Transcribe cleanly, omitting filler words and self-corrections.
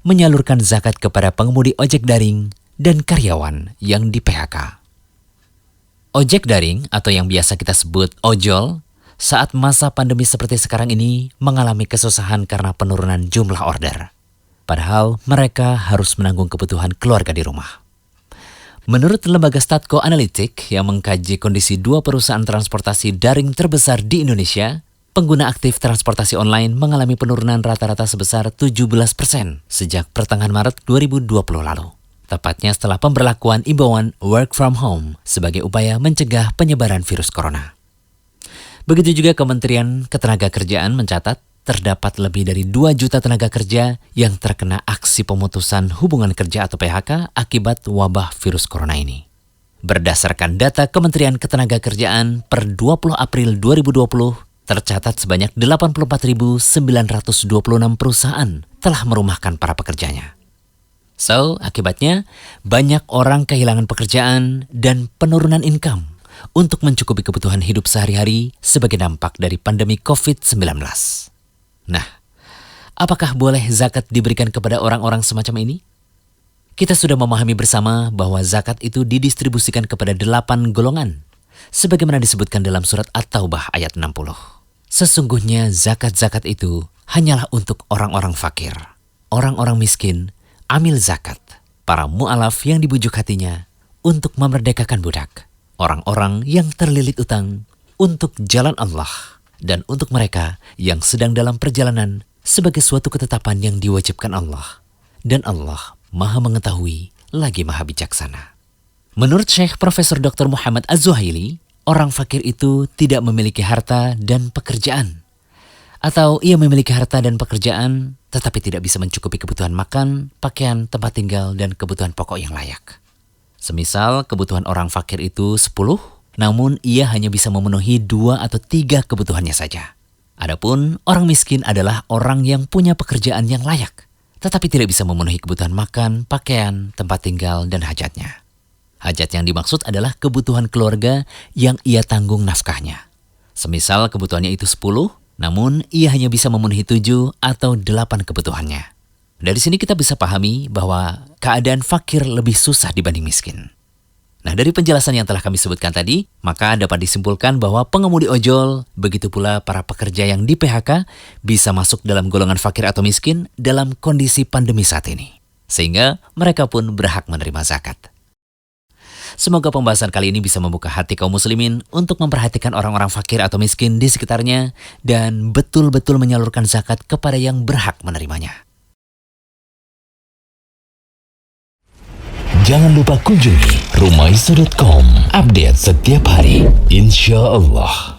menyalurkan zakat kepada pengemudi ojek daring dan karyawan yang di PHK. Ojek daring atau yang biasa kita sebut ojol, saat masa pandemi seperti sekarang ini mengalami kesusahan karena penurunan jumlah order. Padahal mereka harus menanggung kebutuhan keluarga di rumah. Menurut lembaga Statco Analytic yang mengkaji kondisi dua perusahaan transportasi daring terbesar di Indonesia, pengguna aktif transportasi online mengalami penurunan rata-rata sebesar 17% sejak pertengahan Maret 2020 lalu. Tepatnya setelah pemberlakuan imbauan work from home sebagai upaya mencegah penyebaran virus corona. Begitu juga Kementerian Ketenagakerjaan mencatat terdapat lebih dari 2 juta tenaga kerja yang terkena aksi pemutusan hubungan kerja atau PHK akibat wabah virus corona ini. Berdasarkan data Kementerian Ketenagakerjaan per 20 April 2020, tercatat sebanyak 84.926 perusahaan telah merumahkan para pekerjanya. So, akibatnya banyak orang kehilangan pekerjaan dan penurunan income untuk mencukupi kebutuhan hidup sehari-hari sebagai dampak dari pandemi COVID-19. Nah, apakah boleh zakat diberikan kepada orang-orang semacam ini? Kita sudah memahami bersama bahwa zakat itu didistribusikan kepada 8 golongan, sebagaimana disebutkan dalam surat At-Taubah ayat 60. Sesungguhnya zakat-zakat itu hanyalah untuk orang-orang fakir, orang-orang miskin, amil zakat, para mu'alaf yang dibujuk hatinya untuk memerdekakan budak, orang-orang yang terlilit utang untuk jalan Allah, dan untuk mereka yang sedang dalam perjalanan sebagai suatu ketetapan yang diwajibkan Allah. Dan Allah Maha Mengetahui lagi Maha Bijaksana. Menurut Syekh Profesor Dr. Muhammad Az-Zuhaili, orang fakir itu tidak memiliki harta dan pekerjaan. Atau ia memiliki harta dan pekerjaan tetapi tidak bisa mencukupi kebutuhan makan, pakaian, tempat tinggal, dan kebutuhan pokok yang layak. Semisal kebutuhan orang fakir itu 10, namun ia hanya bisa memenuhi 2 atau 3 kebutuhannya saja. Adapun orang miskin adalah orang yang punya pekerjaan yang layak, tetapi tidak bisa memenuhi kebutuhan makan, pakaian, tempat tinggal, dan hajatnya. Hajat yang dimaksud adalah kebutuhan keluarga yang ia tanggung nafkahnya. Semisal kebutuhannya itu 10, namun ia hanya bisa memenuhi 7 atau 8 kebutuhannya. Dari sini kita bisa pahami bahwa keadaan fakir lebih susah dibanding miskin. Nah, dari penjelasan yang telah kami sebutkan tadi, maka dapat disimpulkan bahwa pengemudi ojol, begitu pula para pekerja yang di PHK, bisa masuk dalam golongan fakir atau miskin dalam kondisi pandemi saat ini. Sehingga mereka pun berhak menerima zakat. Semoga pembahasan kali ini bisa membuka hati kaum muslimin untuk memperhatikan orang-orang fakir atau miskin di sekitarnya dan betul-betul menyalurkan zakat kepada yang berhak menerimanya. Jangan lupa kunjungi rumaisa.com, update setiap hari, insya Allah.